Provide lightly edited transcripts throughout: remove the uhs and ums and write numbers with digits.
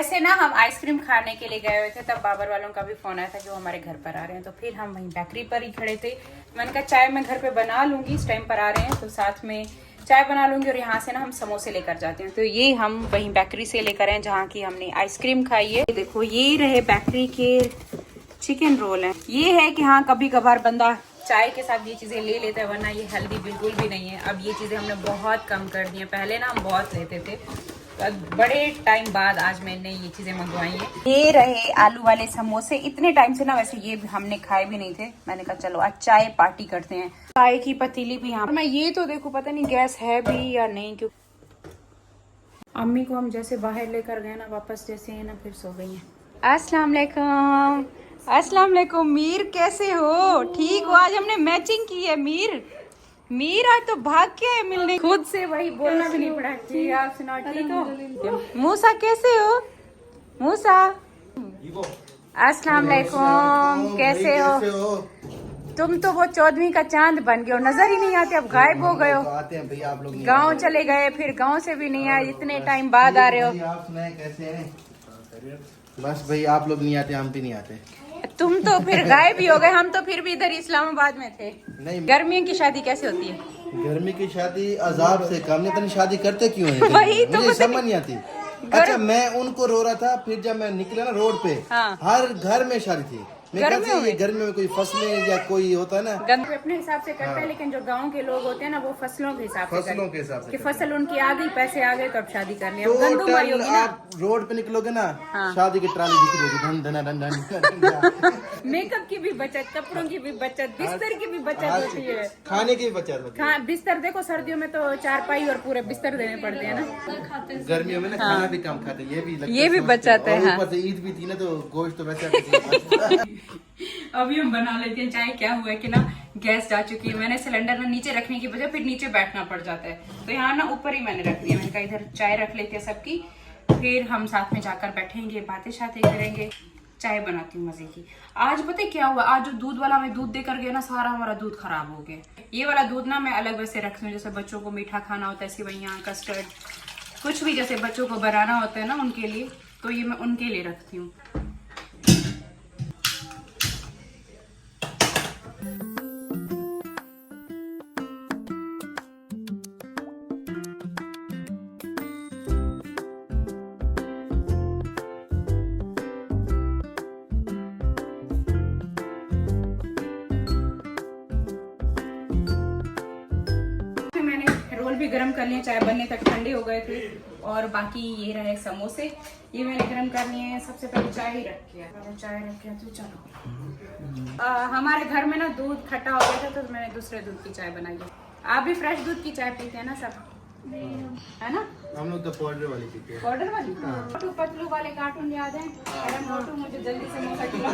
वैसे ना हम आइसक्रीम खाने के लिए गए हुए थे, तब बाबर वालों का भी फोन आया था जो हमारे घर पर आ रहे हैं, तो फिर हम वहीं बेकरी पर ही खड़े थे। मैंने कहा चाय मैं घर पे बना लूंगी, इस टाइम पर आ रहे हैं तो साथ में चाय बना लूंगी और यहाँ से ना हम समोसे लेकर जाते हैं। तो ये हम वहीं बेकरी से लेकर आए जहाँ की हमने आइसक्रीम खाई है। देखो ये रहे बेकरी के चिकन रोल है। ये है कि हाँ कभी कभार बंदा चाय के साथ ये चीजें ले लेता है, वरना ये हेल्दी बिल्कुल भी नहीं है। अब ये चीजें हमने बहुत कम कर दी है, पहले ना हम बहुत लेते थे, तो बड़े टाइम बाद आज मैंने ये चीजें मंगवाई हैं। ये रहे आलू वाले समोसे। इतने टाइम से ना वैसे ये हमने खाए भी नहीं थे, मैंने कहा चलो आज चाय पार्टी करते हैं। चाय की पतीली भी यहाँ, मैं ये तो देखो पता नहीं गैस है भी या नहीं, क्यों अम्मी को हम जैसे बाहर लेकर गए ना, वापस जैसे है ना फिर सो गई है। अस्सलाम वालेकुम। अस्सलाम वालेकुम। मीर कैसे हो? ठीक हो? आज हमने मैचिंग की है। मीर आज तो भाग के है मिलने, खुद से वही बोलना भी नहीं पड़ा। ठीक आप सुनाओ, ठीक हो? मूसा कैसे हो? मूसा अस्सलाम वालेकुम, कैसे हो? तुम तो वो 14वीं का चांद बन गए हो, नजर ही नहीं आते, अब गायब हो गए हो। आते हैं भैया, आप लोग गांव चले गए, फिर गांव से भी नहीं आए, इतने टाइम बाद आ रहे हो। आप सुनाए कैसे हैं? बस भाई आप लोग नहीं आते, हम भी नहीं आते। तुम तो फिर गायब ही हो गए, हम तो फिर भी इधर इस्लामाबाद में थे। नहीं, गर्मियों की शादी कैसे होती है? गर्मी की शादी अजाब से कम। इतनी शादी करते क्यों हैं? वही तो मुझे समझ नहीं आती। अच्छा मैं उनको रो रहा था, फिर जब मैं निकला ना रोड पे, हाँ। हर घर में शादी थी। गर्मियों में कोई फसलें या कोई होता है ना, गंदे अपने हिसाब से करते हैं, लेकिन जो गांव के लोग होते हैं ना वो फसलों के हिसाब से कि फसल उनकी आ गई, पैसे आ गए तो अब शादी करनी है। तो आप रोड पे निकलोगे ना, शादी की ट्राली दिख रही होगी, धन धन धन। मेकअप की भी बचत, कपड़ों की भी बचत, बिस्तर की भी बचत होती है, खाने की भी बचत होती है। बिस्तर देखो सर्दियों में तो चारपाई और पूरे बिस्तर देने पड़ते हैं ना, गर्मियों में ना खाना भी कम खाते, ये भी बचत है। ऊपर से ईद भी थी ना, तो गोश्त तो वैसे अभी हम बना लेते हैं चाय। क्या हुआ है कि ना गैस जा चुकी है, मैंने सिलेंडर ना नीचे रखने की वजह फिर नीचे बैठना पड़ जाता है, तो यहाँ ना ऊपर ही मैंने रख दिया। मैंने कहा इधर चाय रख लेते हैं सबकी, फिर हम साथ में जाकर बैठेंगे, बातें शातें करेंगे। चाय बनाती हूँ मजे की। आज पता है क्या हुआ, आज जो दूध वाला मैं दूध देकर गया ना, सारा हमारा दूध खराब हो गया। ये वाला दूध ना मैं अलग वैसे रखती हूँ, जैसे बच्चों को मीठा खाना होता है, सेवइयाँ, कस्टर्ड, कुछ भी जैसे बच्चों को बनाना होता है ना उनके लिए, तो ये मैं उनके लिए रखती हूँ। भी गरम कर लिए, चाय बनने तक ठंडे हो गए थे। और बाकी ये रहे समोसे, ये मैंने गरम कर लिए हैं। सबसे पहले चाय ही रख किया, चाय रख किया तो चलो। हमारे घर में ना दूध खट्टा हो गया था, तो मैंने दूसरे दूध की चाय बनाई है। आप भी फ्रेश दूध की चाय पीते हैं ना सब, है ना? हम लोग तो पाउडर वाली पीते हैं। पाउडर वाली? मोटू पतलू वाले कार्टून याद है? अरे मोटू मुझे जल्दी समोसा खिलाओ,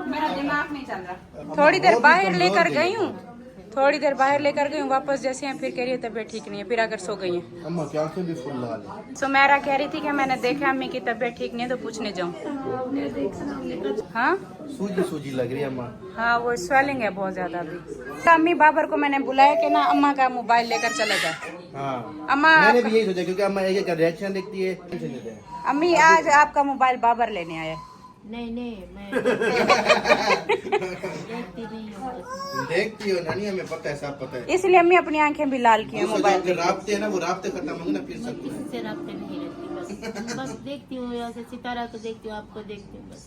मेरा दिमाग नहीं चल रहा। थोड़ी देर बाहर लेकर गई हूँ, वापस जैसे हैं फिर कह रही है तबीयत ठीक नहीं है, फिर आकर सो गई है। अम्मा की आंखें भी फुल लगा ली। सुमेरा कह रही थी कि मैंने देखा अम्मी की तबीयत ठीक नहीं है, तो पूछने जाऊँ। हाँ सूजी लग रही है अम्मा। हाँ वो स्वेलिंग है बहुत ज्यादा अभी। तो अम्मी बाबर को मैंने बुलाया कि ना अम्मा का मोबाइल लेकर चला जाए। हाँ अम्मा मैंने भी यही सोचा, क्योंकि अम्मा एक रिएक्शन देखती है। अम्मी आज आपका मोबाइल बाबर लेने आया। नहीं मैं देखती हो नानी, हमें पता है, सब पता है। इसलिए अम्मी अपनी आंखें भी लाल की है मोबाइल। राब्ते है ना, वो राब्ते खत्म होंगे ना फिर सब कुछ। इससे राब्ते नहीं रहती, बस देखती हूँ ऐसे सितारा को देखती हूँ, आपको देखती हूँ बस।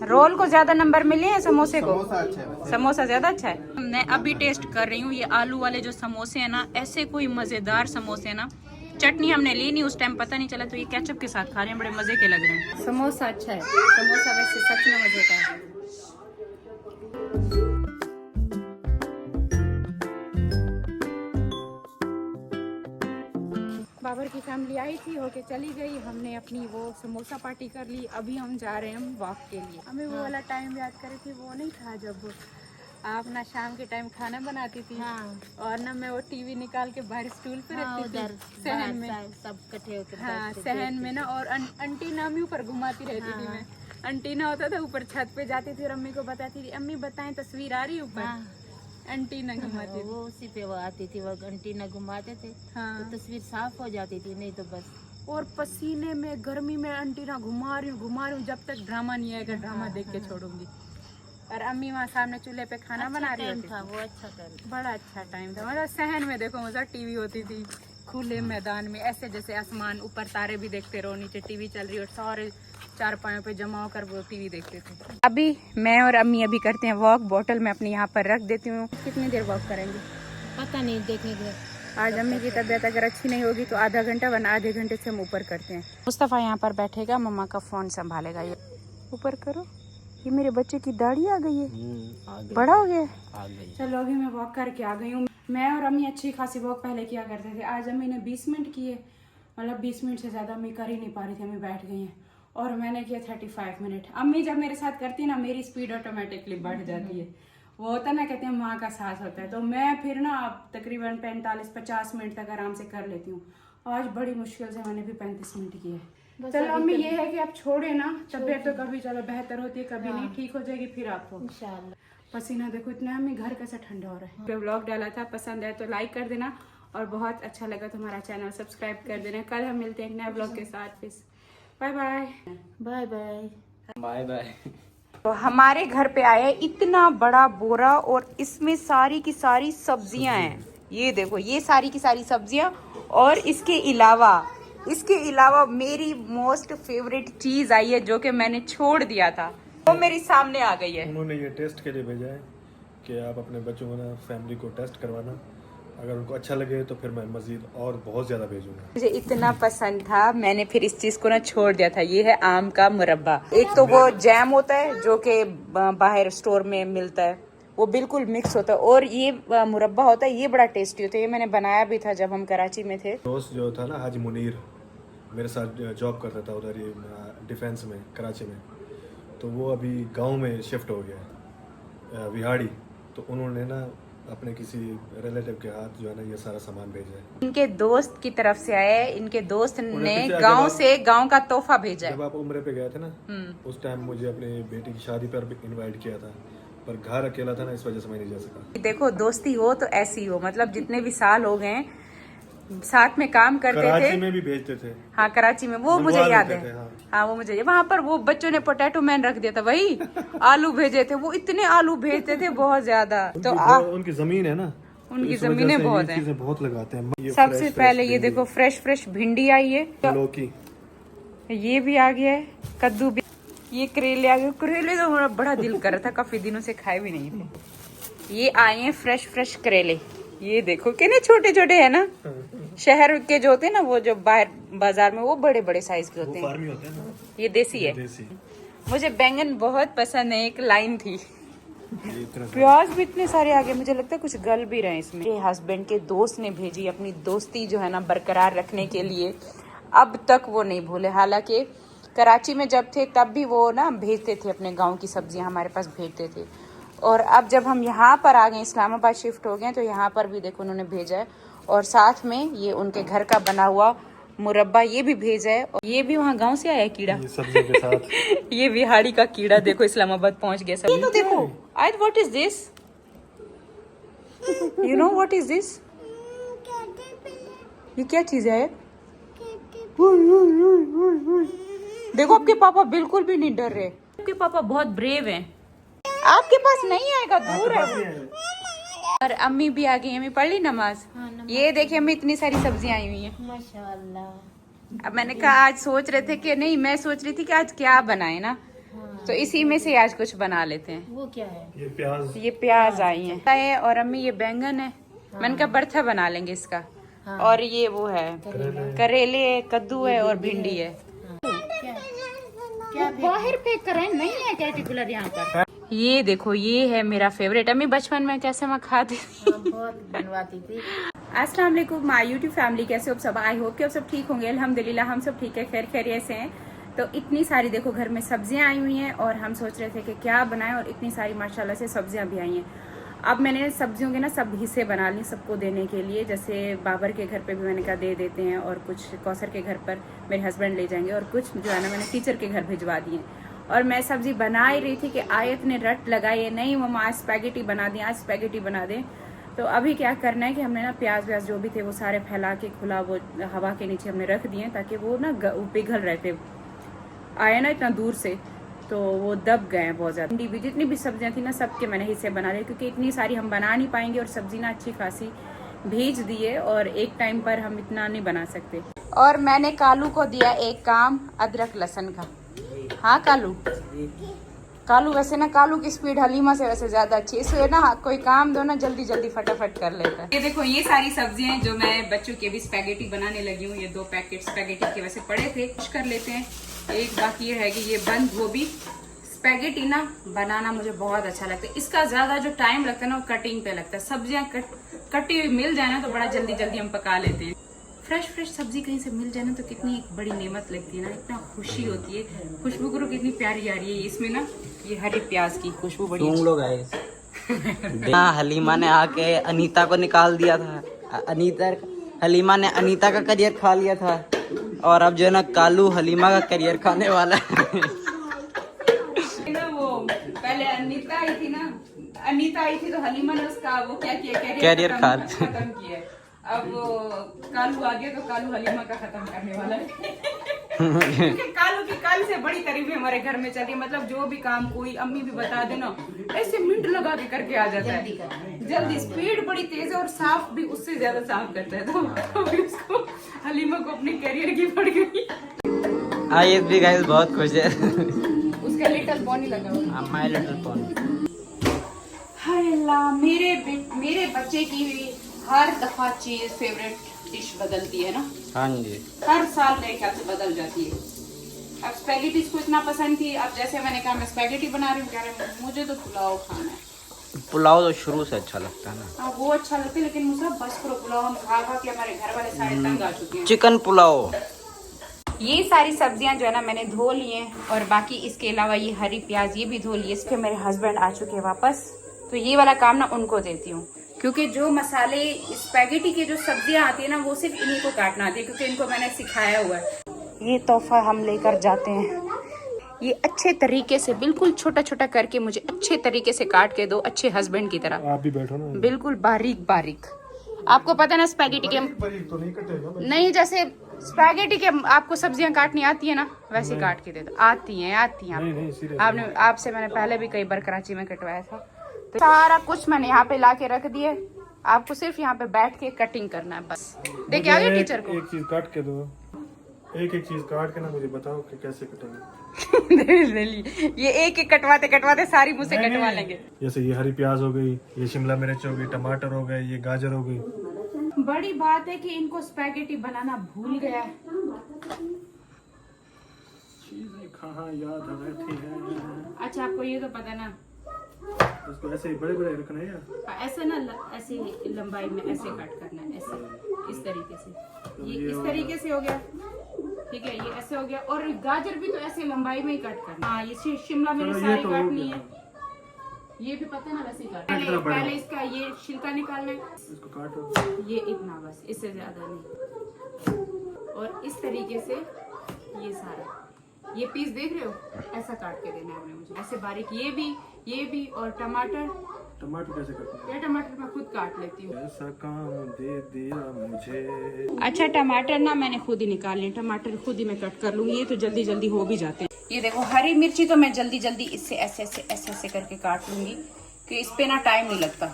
रोल को ज्यादा नंबर मिले हैं समोसे को? समोसा अच्छा है, समोसा ज्यादा अच्छा है। मैं अभी टेस्ट कर रही हूँ ये आलू वाले जो समोसे है ना, ऐसे कोई मजेदार समोसे है ना। चटनी हमने ली नहीं उस टाइम, पता नहीं चला, तो ये केचप के साथ खा रहे हैं, बड़े मजे के लग रहे हैं। समोसा अच्छा है, समोसा वैसे सच में मजे का है। बाबर की फैमिली आई थी, होके चली गई, हमने अपनी वो समोसा पार्टी कर ली। अभी हम जा रहे हैं हम वॉक के लिए। हमें वो वाला टाइम याद करे थी, वो नहीं था जब आप ना शाम के टाइम खाना बनाती थी। हाँ। और ना मैं वो टीवी निकाल के बाहर स्टूल पे रखती थी सहन में, सब इकट्ठे होकर। हाँ सहन में ना, और अंटीना भी ऊपर घुमाती रहती थी मैं। अंटीना होता था ऊपर छत पे जाती थी और अम्मी को बताती थी, अम्मी बताएं तस्वीर आ रही है ऊपर। अंटीना घुमाती थी वो उसी पे वो आती थी, वो अंटीना घुमाते थे। हाँ। तो तस्वीर साफ हो जाती थी, नहीं तो बस और पसीने में गर्मी में आंटी ना घुमा रही हूँ जब तक ड्रामा नहीं आएगा, ड्रामा देख के छोड़ूंगी। और अम्मी वहाँ सामने चूल्हे पे खाना बना रही होती था, वो अच्छा टाइम, बड़ा अच्छा टाइम था। मतलब सहन में देखो मजा, टीवी होती थी खुले मैदान में, ऐसे जैसे आसमान ऊपर, तारे भी देखते रहो, नीचे टीवी चल रही और सारे चारपाइयों पे जमा होकर वो टीवी देखते थे। अभी मैं और अम्मी अभी करते हैं वॉक, बोतल मैं अपनी यहाँ पर रख देती हूँ। कितनी देर वॉक करेंगे पता नहीं, देखेंगे। आज अम्मी की तबीयत अगर अच्छी नहीं होगी तो आधा घंटा, वरना आधे घंटे से हम ऊपर करते हैं। मुस्तफ़ा यहाँ पर बैठेगा, मम्मा का फोन संभालेगा। ये ऊपर करो। ये मेरे बच्चे की दाढ़ी आ गई है, बड़ा हो गया। चलो अभी मैं वॉक करके आ गई हूँ। मैं और अम्मी अच्छी खासी वॉक पहले किया करते थे, आज अम्मी ने 20 मिनट किए, मतलब 20 मिनट से ज्यादा अम्मी कर ही नहीं पा रही थी, अम्मी बैठ गई हैं। और मैंने किया 35 मिनट। अम्मी जब मेरे साथ करती है ना, मेरी स्पीड ऑटोमेटिकली बढ़ जाती है। वो होता ना, कहते हैं माँ का साथ होता है, तो मैं फिर ना तकरीबन 45-50 मिनट तक आराम से कर लेती हूँ। आज बड़ी मुश्किल से मैंने भी 35 मिनट किए। चलो अम्मी, ये है कि आप छोड़े ना, तबीयत तो कभी चलो बेहतर होती है, कभी नहीं, ठीक हो जाएगी फिर आपको इंशाल्लाह। पसीना देखो इतना, अम्मी घर कैसा ठंडा हो रहा है। व्लॉग डाला था, पसंद आए तो लाइक कर देना, और बहुत अच्छा लगा तो हमारा चैनल सब्सक्राइब कर देना। कल हम मिलते हैं एक नए व्लॉग के साथ। फिर bye bye bye bye bye bye. तो हमारे घर पे आया इतना बड़ा बोरा, और इसमें सारी की सारी सब्जियां हैं। ये देखो, ये सारी की सारी सब्जियां, और इसके अलावा मेरी मोस्ट फेवरेट चीज आई है जो कि मैंने छोड़ दिया था, वो मेरी सामने आ गई है। उन्होंने ये टेस्ट के लिए भेजा है कि आप अपने बच्चों को ना, फैमिली को टेस्ट करवाना, अगर उनको अच्छा लगे तो फिर मैं मजीद और बहुत ज़्यादा भेजूंगा। मुझे इतना पसंद था, मैंने फिर इस चीज को ना छोड़ दिया था। ये है आम का मुरब्बा। एक तो वो जैम होता है जो कि बाहर स्टोर में मिलता है, वो बिल्कुल मिक्स होता है, और ये मुरब्बा होता है, ये बड़ा टेस्टी होता है। ये मैंने बनाया भी था जब हम कराची में थे। दोस्त जो था ना, हाजी मुनीर, मेरे साथ जॉब करता था उधर ही डिफेंस में, कराची में, तो वो अभी गाँव में शिफ्ट हो गया, विहाड़ी। तो उन्होंने ना अपने किसी रिलेटिव के हाथ जो है ना ये सारा सामान भेजा है। इनके दोस्त की तरफ से आया है, इनके दोस्त ने पीछे गांव से गांव का तोहफा भेजा है। जब आप उम्रे पे गए थे ना, उस टाइम मुझे अपनी बेटी की शादी पर भी इनवाइट किया था, पर घर अकेला था ना, इस वजह से मैं नहीं जा सका। देखो, दोस्ती हो तो ऐसी हो, मतलब जितने भी साल हो गए साथ में काम करते थे। कराची में भी भेजते थे। हाँ, कराची में, वो मुझे याद है। हाँ। हाँ, वो मुझे, वहाँ पर वो बच्चों ने पोटैटो मैन रख दिया था, वही आलू भेजे थे। वो इतने आलू भेजते थे, बहुत ज्यादा। तो उनकी जमीन है ना, उनकी जमीनें बहुत हैं। चीजें बहुत लगाते हैं। सबसे पहले ये देखो, फ्रेश भिंडी आई है, लौकी, ये भी आ गया है, कद्दू भी, ये करेले आ गए। करेले तो हमारा बड़ा दिल कर रहा था, काफी दिनों से खाए भी नहीं थे। ये आए हैं फ्रेश करेले, ये देखो कितने छोटे छोटे है ना। शहर के जो होते हैं ना, वो जो बाहर बाजार में, वो बड़े बड़े साइज के होते हैं। फार्मी होते हैं ना, ये देसी है। मुझे बैंगन बहुत पसंद है, एक लाइन थी। प्याज भी इतने सारे आ गए, मुझे लगता है कुछ गल भी रहे इसमें। ये हस्बैंड के दोस्त ने भेजी, अपनी दोस्ती जो है ना बरकरार रखने के लिए। अब तक वो नहीं भूले, हालांकि कराची में जब थे तब भी वो ना भेजते थे, अपने गांव की सब्जियां हमारे पास भेजते थे। और अब जब हम यहाँ पर आ गए, इस्लामाबाद शिफ्ट हो गए, तो यहाँ पर भी देखो उन्होंने भेजा है, और साथ में ये उनके घर का बना हुआ मुरब्बा ये भी भेजा है। और ये भी वहाँ गांव से आया है कीड़ा, ये सब्जियों के साथ। ये विहाड़ी का कीड़ा देखो इस्लामाबाद पहुंच गया। सब तो देखो, आज what is this, you know what is this, ये क्या चीज है? देखो, आपके पापा बिल्कुल भी नहीं डर रहे, आपके पापा बहुत ब्रेव हैं। आपके पास नहीं आएगा, दूर है। और अम्मी भी आ गई, अम्मी पढ़ ली नमाज। ये देखिए अम्मी, इतनी सारी सब्जियां आई हुई हैं माशाल्लाह। अब मैंने कहा, आज सोच रहे थे कि नहीं, मैं सोच रही थी कि आज क्या बनाए ना, तो इसी में से आज कुछ बना लेते हैं। वो क्या है? ये प्याज आई है, और अम्मी ये बैंगन है, मैंने कहा बर्था बना लेंगे इसका। और ये वो है करेले है, कद्दू है, और भिंडी है। क्या बाहर पे करें, नहीं है कैटिकुलर यहाँ पर। ये देखो, ये है मेरा फेवरेट। अम्मी बचपन में कैसे मैं खाती थी, बहुत बनवाती थी। अस्सलाम वालेकुम माय यूट्यूब फैमिली, कैसे हो सब? आई होप कि आप सब ठीक होंगे। अल्हम्दुलिल्लाह हम सब ठीक है, खैर खैरियत से हैं। तो इतनी सारी देखो घर में सब्जियां आई हुई हैं, और हम सोच रहे थे कि क्या बनाएं, और इतनी सारी माशाल्लाह से सब्जियां भी आई हैं। अब मैंने सब्जियों के ना सब हिस्से बना लिए सबको देने के लिए, जैसे बाबर के घर पे भी मैंने कहा दे देते हैं, और कुछ कौसर के घर पर मेरे हस्बैंड ले जाएंगे, और कुछ जो है ना मैंने टीचर के घर भिजवा दिए। और मैं सब्जी बना ही रही थी कि आयत ने रट लगाई है, नहीं मम्मा आज स्पैगेटी बना दें, आज स्पैगेटी बना दें। तो अभी क्या करना है कि हमने ना प्याज व्याज जो भी थे वो सारे फैला के खुला वो हवा के नीचे हमने रख दिए ताकि वो ना पिघल रहे थे, आए ना इतना दूर से तो वो दब गए हैं बहुत ज़्यादा। भी जितनी भी सब्जियां थी ना सबके मैंने हिस्से बना लिए क्योंकि इतनी सारी हम बना नहीं पाएंगे और सब्जी ना अच्छी खासी भेज दिए और एक टाइम पर हम इतना नहीं बना सकते। और मैंने कालू को दिया एक काम अदरक लहसुन का। हाँ कालू वैसे ना कालू की स्पीड हलीमा से वैसे ज्यादा अच्छी है, इसलिए ना कोई काम दो ना जल्दी जल्दी फटाफट कर लेता है। ये देखो ये सारी सब्जियां जो मैं बच्चों के भी स्पैगेटी बनाने लगी हूँ। ये 2 पैकेट स्पैगेटी के वैसे पड़े थे, कुछ कर लेते हैं। एक बाकी ये है कि ये बंद गोभी स्पैगेटी ना बनाना मुझे बहुत अच्छा लगता है। इसका ज्यादा जो टाइम लगता है ना वो कटिंग पे लगता है। सब्जियां कटी हुई मिल जाए ना तो बड़ा जल्दी जल्दी हम पका लेते हैं। फ्रेश सब्जी कहीं से मिल जाए ना तो कितनी एक बड़ी नेमत लगती है ना, इतना खुशी होती है। खुशबू करो कितनी प्यारी आ रही है इसमें ना, ये हरे प्याज की खुशबू बड़ी तुम लोग आए हलीमा ने आके अनीता को निकाल दिया था। हलीमा ने अनीता का करियर खा लिया था और अब जो है ना कालू हलीमा का करियर खाने वाला है। ना वो पहले अनीता आई थी तो हलीमा ने उसका वो क्या किया कैरियर खत्म किया। अब वो कालू आ गया तो कालू हलीमा का खत्म करने वाला है। क्योंकि कालू की काल से बड़ी तारीफें हमारे घर में चलती है। मतलब जो भी काम कोई अम्मी भी बता देना ऐसे मिनट लगा के करके आ जाता है जल्दी। स्पीड बड़ी तेज है और साफ भी उससे ज्यादा साफ करता है। तो उसको हलीमा को अपने करियर की पड़ गई। ये भी गाइस बहुत खुश है। उसका लिटिल पॉनी लगा हुआ। My little pony. हाय अल्लाह, मेरे बच्चे की हर दफा चीज फेवरेट डिश बदलती है ना। हाँ जी, हर साल मेरे ख्याल से बदल जाती है। अब स्पैगेटी इसको इतना पसंद थी, अब जैसे मैंने कहा मैं स्पैगेटी बना रही हूँ, कह रहे मुझे तो पुलाव खाना है। पुलाव तो शुरू से अच्छा लगता है ना। हाँ वो अच्छा लगता है लेकिन मुझे बस करो पुलाव हम खा खा के हमारे घर वाले सारे तंग आ चुके हैं। चिकन पुलाव। ये सारी सब्जियां जो है ना मैंने धो ली हैं और बाकी इसके अलावा ये हरी प्याज ये भी धो ली है। इस पे मेरे हस्बैंड आ चुके हैं वापस, तो ये वाला काम ना उनको देती हूँ क्योंकि जो मसाले स्पैगेटी की जो सब्जियां आती है ना वो सिर्फ इन्हीं को काटना आती है क्योंकि इनको मैंने सिखाया हुआ है। ये तोहफा हम लेकर जाते हैं। ये अच्छे तरीके से बिल्कुल छोटा छोटा करके मुझे अच्छे तरीके से काट के दो, अच्छे हस्बैंड की तरह। आप भी बैठो ना। बिल्कुल बारीक बारीक। आपको पता है ना स्पैगेटी के तो नहीं कटेगा नहीं, जैसे स्पैगेटी के आपको सब्जियां काटनी आती है ना वैसे काट के दे दो। आती हैं आपने आपसे मैंने पहले भी कई बार कराची में कटवाया था। तो सारा कुछ मैंने यहाँ पे ला के रख दिए, आपको सिर्फ यहाँ पे बैठ के कटिंग करना है बस। देखिए आगे टीचर को एक चीज काट के दो, एक चीज काट के ना मुझे बताओ कि कैसे कटेंगे। ये एक एक कटवाते कटवाते सारी मुझसे कटवा लेंगे। जैसे ये हरी प्याज हो गई, ये शिमला मिर्च हो गई, टमाटर हो गए, ये गाजर हो गई। बड़ी बात है कि इनको स्पैगेटी बनाना भूल गया है। चीजें कहाँ याद रहती है। अच्छा आपको ये तो पता ना, इसको ऐसे ही बड़े बड़े रखना है या ऐसे ना ऐसे लंबाई में ऐसे कट करना है, ऐसे इस तरीके से। ये इस तरीके से हो गया, ठीक है। ये ऐसे हो गया और गाजर भी तो ऐसे लंबाई में ही कट करना। हाँ ये शिमला मिर्च सारी काटनी है, ये भी पता है ना वैसे काटना। पहले इसका ये छिलका निकालना है, इसको काटो ये इतना बस, इससे ज्यादा नहीं। और इस तरीके से ये सारा ये पीस देख रहे हो ऐसा काट के देना है आपने मुझे ऐसे बारीक। ये भी और टमाटर कैसे करते हैं? ये टमाटर मैं खुद काट लेती हूँ। ऐसा काम दे दिया मुझे। अच्छा टमाटर ना मैंने खुद ही निकाल लिए, टमाटर खुद ही मैं कट कर लूंगी, ये तो जल्दी जल्दी हो भी जाते हैं। ये देखो हरी मिर्ची तो मैं जल्दी जल्दी इससे ऐसे करके काट लूंगी कि इस पे ना टाइम नहीं लगता।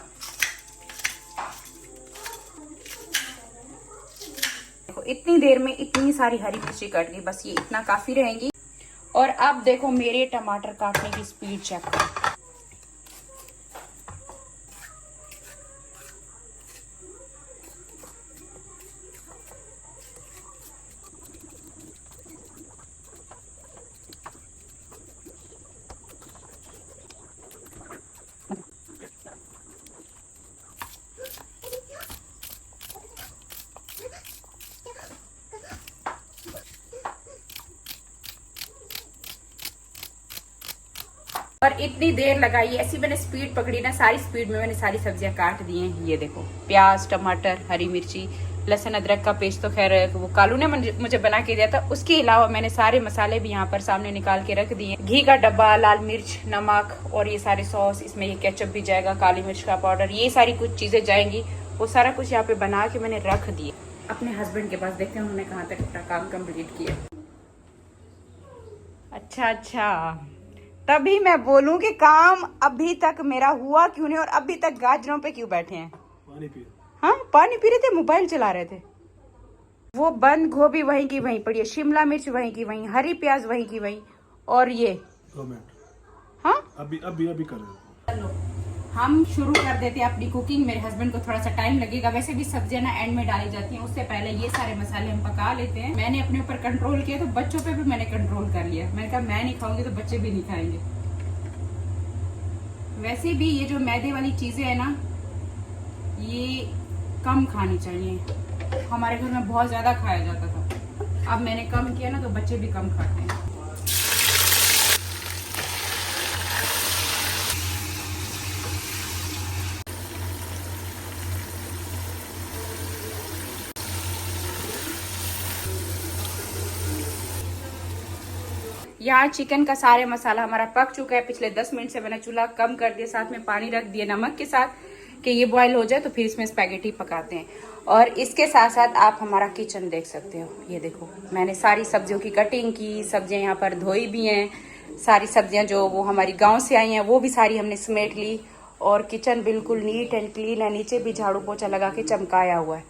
देखो इतनी देर में इतनी सारी हरी मिर्ची कट गई, बस ये इतना काफी रहेंगी। और अब देखो मेरे टमाटर काटने की स्पीड चेक करो। और इतनी देर लगाई, ऐसी मैंने स्पीड पकड़ी ना, सारी स्पीड में मैंने सारी सब्जियां काट दी हैं। ये देखो प्याज, टमाटर, हरी मिर्ची, लहसुन अदरक का पेस्ट तो खैर वो कालू ने मुझे बना के दिया था। उसके अलावा मैंने सारे मसाले भी यहाँ पर सामने निकाल के रख दिए। घी का डब्बा, लाल मिर्च, नमक और ये सारे सॉस, इसमें ये केचप भी जाएगा, काली मिर्च का पाउडर, ये सारी कुछ चीजें जाएंगी। वो सारा कुछ यहाँ पे बना के मैंने रख दिया। अपने हस्बैंड के पास देखते हैं उन्होंने कहाँ तक अपना काम कंप्लीट किया। अच्छा, तभी मैं बोलूं कि काम अभी तक मेरा हुआ क्यों नहीं और अभी तक गाजरों पे क्यों बैठे हैं। पानी पी। हाँ, पानी पी रहे थे, मोबाइल चला रहे थे। वो बंद गोभी वहीं की वहीं पड़ी है, शिमला मिर्च वहीं की वहीं, हरी प्याज वहीं की वहीं, और ये 2 मिनट। हाँ, अभी कर रहे हैं। चलो हम शुरू कर देते हैं अपनी कुकिंग। मेरे हस्बैंड को थोड़ा सा टाइम लगेगा, वैसे भी सब्जियां ना एंड में डाली जाती हैं, उससे पहले ये सारे मसाले हम पका लेते हैं। मैंने अपने ऊपर कंट्रोल किया तो बच्चों पे भी मैंने कंट्रोल कर लिया। मैंने कहा मैं नहीं खाऊंगी तो बच्चे भी नहीं खाएंगे। वैसे भी ये जो मैदे वाली चीजें है ना, ये कम खानी चाहिए। हमारे घर में बहुत ज्यादा खाया जाता था, अब मैंने कम किया ना तो बच्चे भी कम खाते हैं। यहाँ चिकन का सारे मसाला हमारा पक चुका है। पिछले 10 मिनट से मैंने चूल्हा कम कर दिया, साथ में पानी रख दिया नमक के साथ कि ये बॉईल हो जाए तो फिर इसमें स्पैगेटी पकाते हैं। और इसके साथ साथ आप हमारा किचन देख सकते हो। ये देखो, मैंने सारी सब्जियों की कटिंग की, सब्जियां यहाँ पर धोई भी हैं। सारी सब्जियां जो वो हमारी गांव से आई हैं वो भी सारी हमने समेट ली। और किचन बिल्कुल नीट एंड क्लीन है, नीचे भी झाड़ू पोछा लगा के चमकाया हुआ है,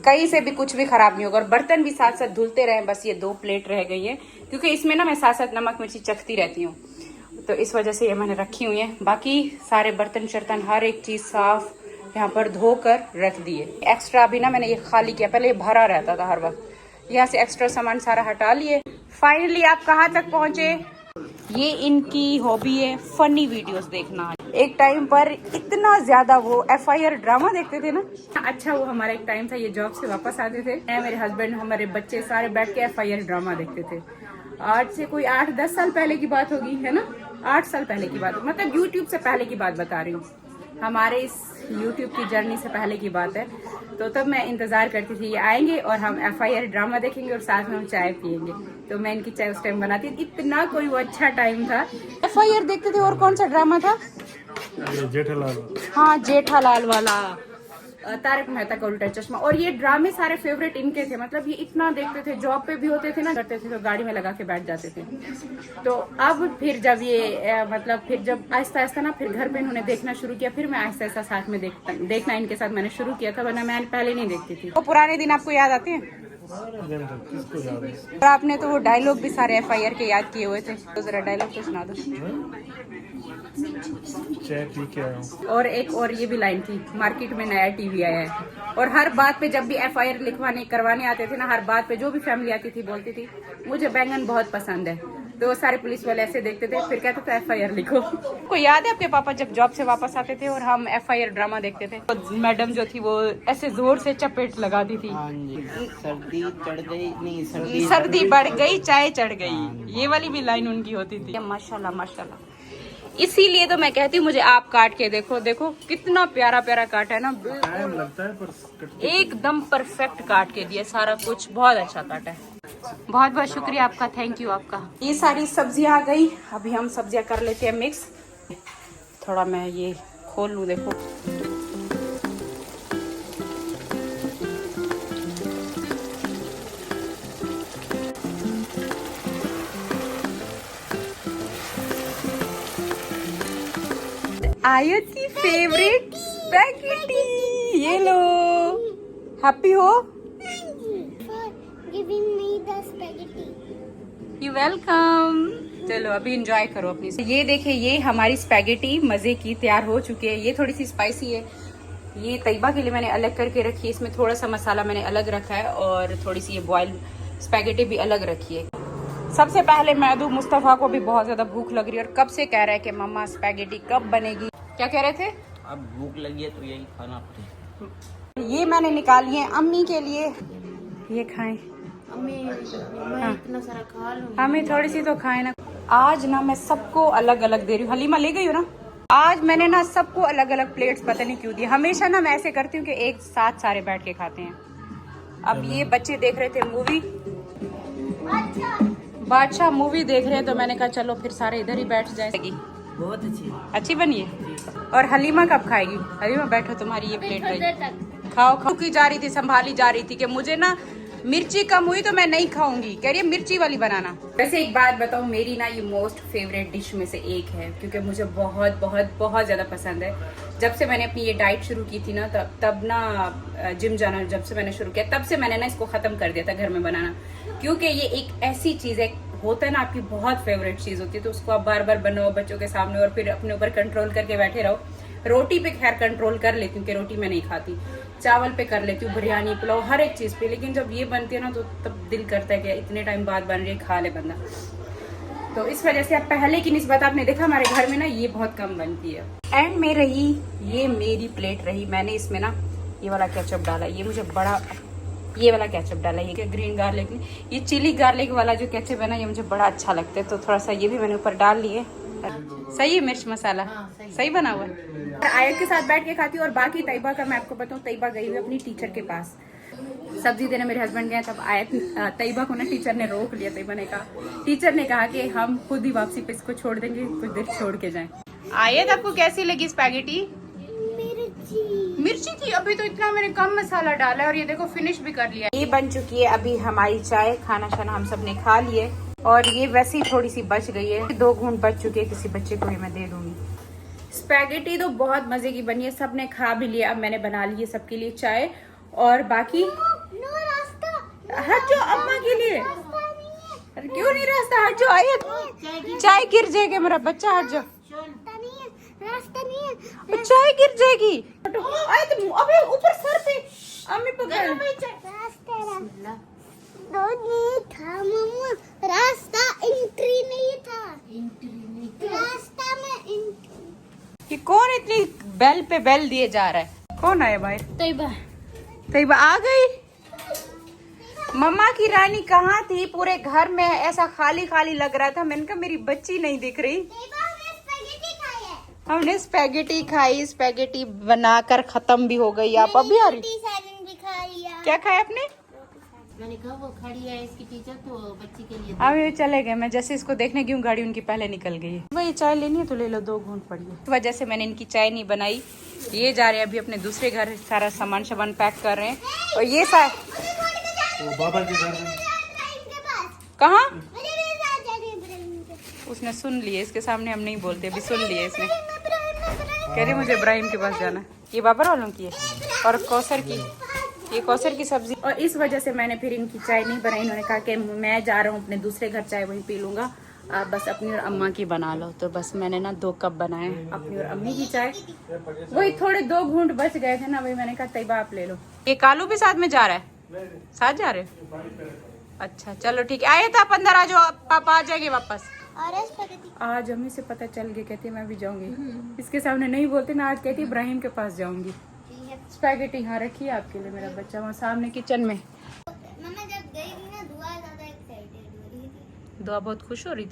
कहीं से भी कुछ भी खराब नहीं होगा। और बर्तन भी साथ साथ धुलते रहे। बस ये 2 प्लेट रह गई है क्योंकि इसमें ना मैं साथ साथ नमक मिर्ची चखती रहती हूँ, तो इस वजह से ये मैंने रखी हुई है। बाकी सारे बर्तन शर्तन हर एक चीज साफ यहाँ पर धोकर रख दिए। एक्स्ट्रा भी ना मैंने ये खाली किया, पहले ये भरा रहता था हर वक्त। यहाँ से एक्स्ट्रा सामान सारा हटा लिए। फाइनली आप कहाँ तक पहुँचे? ये इनकी हॉबी है फनी वीडियोस देखना। एक टाइम पर इतना ज्यादा वो FIR ड्रामा देखते थे ना। अच्छा, वो हमारा एक टाइम था, ये जॉब से वापस आते थे, मैं, मेरे हस्बैंड, हमारे बच्चे सारे बैठ के FIR ड्रामा देखते थे। आज से कोई 8-10 साल पहले की बात होगी, है ना? 8 साल पहले की बात, मतलब YouTube से पहले की बात बता रही हूँ। हमारे इस YouTube की जर्नी से पहले की बात है। तो तब मैं इंतजार करती थी ये आएंगे और हम FIR ड्रामा देखेंगे और साथ में हम चाय पियेंगे। तो मैं इनकी चाय उस टाइम बनाती थी। इतना कोई वो अच्छा टाइम था। FIR देखते थे। और कौन सा ड्रामा था? जेठालाल। हाँ, जेठालाल वाला, तारक मेहता का उल्टा चश्मा। और ये ड्रामे सारे फेवरेट इनके थे, मतलब ये इतना देखते थे। जॉब पे भी होते थे ना, करते थे तो गाड़ी में लगा के बैठ जाते थे। तो अब फिर जब ये मतलब फिर जब आहिस्ता आहिस्ता ना फिर घर पे इन्होंने देखना शुरू किया, फिर मैं आहिस्ता आहिस्ता साथ में देखना इनके साथ मैंने शुरू किया था, वरना मैं पहले नहीं देखती थी। वो पुराने दिन आपको याद आते हैं? और आपने तो वो डायलॉग भी सारे FIR के याद किए हुए थे, तो जरा डायलॉग तो सुना दो। और एक और ये भी लाइन थी, मार्केट में नया टीवी आया है। और हर बात पे जब भी FIR करवाने आते थे ना, हर बात पे जो भी फैमिली आती थी बोलती थी मुझे बैंगन बहुत पसंद है। तो सारे पुलिस वाले ऐसे देखते थे, फिर कहते थे FIR लिखो। को याद है आपके पापा जब जॉब से वापस आते थे और हम FIR ड्रामा देखते थे, तो मैडम जो थी वो ऐसे जोर से चपेट लगाती थी। हाँ जी, सर्दी चढ़ गई, नहीं सर्दी बढ़ गई, चाय चढ़ गई, ये वाली भी लाइन उनकी होती थी। माशाल्लाह माशाल्लाह। इसीलिए तो मैं कहती हूँ मुझे आप काट के देखो, देखो कितना प्यारा प्यारा काटा है ना, टाइम लगता है पर एकदम परफेक्ट काट के दिया, सारा कुछ बहुत अच्छा काटा है। बहुत बहुत शुक्रिया आपका, थैंक यू आपका। ये सारी सब्जियां आ गई, अभी हम सब्जियां कर लेते हैं मिक्स। थोड़ा मैं ये खोल लूं, देखो आयती फेवरेट स्पैगेटी, ये लो। हैप्पी हो? Giving me the spaghetti. You welcome. चलो अभी एंजॉय करो अपनी। ये देखिए, ये हमारी स्पैगेटी मजे की तैयार हो चुकी है। ये थोड़ी सी स्पाइसी है, ये तैयबा के लिए मैंने अलग करके रखी है। इसमें थोड़ा सा मसाला मैंने अलग रखा है और थोड़ी सी ये बॉइल्ड स्पैगेटी भी अलग रखी है। सबसे पहले महदू मुस्तफ़ा को भी बहुत ज्यादा भूख लग रही है और कब से कह रहा है कि मम्मा स्पैगेटी कब बनेगी। क्या कह रहे थे? अब भूख लगी है तो यही खाना पड़ेगा। ये मैंने निकाली है अम्मी के लिए, ये खाएं। मैं इतना सारा खा लूंगी। हमें थोड़ी सी तो खाए ना। आज ना मैं सबको अलग अलग दे रही हूँ। हलीमा ले गई हो ना? आज मैंने ना सबको अलग अलग प्लेट्स पता नहीं क्यों दी। हमेशा ना मैं ऐसे करती हूँ कि एक साथ सारे बैठ के खाते हैं, अब ये बच्चे देख रहे थे मूवी, बादशाह मूवी देख रहे हैं, तो मैंने कहा चलो फिर सारे इधर ही बैठ जाएगी। बहुत अच्छी अच्छी बनी है। और हलीमा कब खाएगी? हलीमा बैठो, तुम्हारी ये प्लेट रही, खाओ खाओ की जा रही थी, संभाली जा रही थी कि मुझे ना मिर्ची कम हुई तो मैं नहीं खाऊंगी, कह रही है मिर्ची वाली बनाना। वैसे एक बात बताऊं, मेरी ना ये मोस्ट फेवरेट डिश में से एक है, क्योंकि मुझे बहुत बहुत बहुत ज्यादा पसंद है। जब से मैंने अपनी ये डाइट शुरू की थी ना, तब ना जिम जाना जब से मैंने शुरू किया, तब से मैंने ना इसको खत्म कर दिया था घर में बनाना, क्योंकि ये एक ऐसी चीज है, होता है ना आपकी बहुत फेवरेट चीज होती है, तो उसको आप बार बार बनाओ बच्चों के सामने और फिर अपने ऊपर कंट्रोल करके बैठे रहो। रोटी पे खैर कंट्रोल कर लेती हूँ कि रोटी मैं नहीं खाती, चावल पे कर लेती हूँ, बिरयानी पुलाव हर एक चीज पे, लेकिन जब ये बनती है ना तो तब दिल करता है कि इतने टाइम बाद बन रही है, खा ले बंदा। तो इस वजह से अब पहले की निस्बत आपने देखा हमारे घर में ना ये बहुत कम बनती है। एंड में रही ये मेरी प्लेट रही, मैंने इसमें ना ये वाला केचप डाला, ये मुझे बड़ा, ये वाला केचप डाला, ये ग्रीन गार्लिक नहीं, ये चिली गार्लिक वाला जो केचप है ना, ये मुझे बड़ा अच्छा लगता है, तो थोड़ा सा ये भी मैंने ऊपर डाल लिए। सही है मिर्च मसाला, सही बना हुआ है। आयत के साथ बैठ के खाती हूँ। और बाकी तैयबा का मैं आपको बताऊँ, तैयबा गई हुई अपनी टीचर के पास सब्जी देने, मेरे हस्बैंड गए, तब आयत तैयबा को ना टीचर ने रोक लिया। तैयबा ने कहा, टीचर ने कहा कि हम खुद ही वापसी पे इसको छोड़ देंगे, कुछ देर छोड़ के जाएं। आयत आपको कैसी लगी स्पैगेटी? मिर्ची थी, अभी तो इतना मैंने कम मसाला डाला है, और ये देखो फिनिश भी कर लिया। ये बन चुकी है अभी हमारी चाय, खाना शाना हम सब ने खा लिए, और ये वैसे ही थोड़ी सी बच गई है, 2 घूंट बच चुके हैं, किसी बच्चे को ही मैं दे दूंगी। स्पैगेटी तो बहुत मजे की बनी है, सबने खा भी लिया। अब मैंने बना ली है सबके लिए चाय, और बाकी हट जो अम्मा के लिए, अरे क्यों नहीं रास्ता, हट जो, आए चाय गिर जाएगी मेरा बच्चा, हट जाओ, रास्ता नहीं है, चाय गिर जाएगी। अबे ऊपर सर पे अम्मी पकड़, नहीं था मम्मा, रास्ता एंट्री नहीं था, रास्ता में एंट्री। ये कौन इतनी बेल पे बेल दिए जा रहा है? कौन आया भाई? तैयबा आ गई। मम्मा की रानी कहाँ थी? पूरे घर में ऐसा खाली खाली लग रहा था, मैंने कहा मेरी बच्ची नहीं दिख रही। हमने स्पैगेटी खाई, स्पैगेटी बनाकर खत्म भी हो गई। आप अभी आ रही? क्या खाया आपने? मैंने कहा वो खड़ी है इसकी टीचर, तो बच्ची के लिए अब ये चले गए, मैं जैसे इसको देखने गई हूँ, गाड़ी उनकी पहले निकल गई है। भाई चाय लेनी है तो ले लो, 2 घूंट पड़ी है। इस वजह से मैंने इनकी चाय नहीं बनाई। ये जा रहे हैं अभी अपने दूसरे घर, सारा सामान शामान पैक कर रहे हैं। और ये बाबा के घर में कहाँ? उसने सुन लिए, इसके सामने हम नहीं बोलते, अभी सुन लिए इसने, कह रही मुझे इब्राहिम के पास जाना। ये बाबर वालों की है, और कौसर की, ये कौसर की सब्जी। और इस वजह से मैंने फिर इनकी चाय नहीं बनाई। इन्होंने कहा कि मैं जा रहा हूँ अपने दूसरे घर, चाय वहीं पी लूंगा, आप बस अपनी और अम्मा की बना लो। तो बस मैंने ना 2 कप बनाए अपनी और अम्मी की चाय, वही थोड़े 2 घूंट बच गए थे ना, वही मैंने कहा तैयबा आप ले लो। ये कालू भी साथ में जा रहा है? साथ जा रहे हो? अच्छा चलो ठीक है। आए तो आप अंदर आ जाओ, पापा आ जाएंगे वापस। आज अम्मी से पता चल गया, कहती मैं भी जाऊंगी। इसके सामने नहीं बोलते, मैं आज कहती इब्राहिम के पास जाऊंगी। स्पैगेटी यहाँ रखी है आपके लिए, मेरा बच्चा वहाँ सामने किचन में। मम्मा जब गई थी ना, दुआ ज्यादा एक्साइटेड हो रही थी, दुआ बहुत खुश हो रही थी।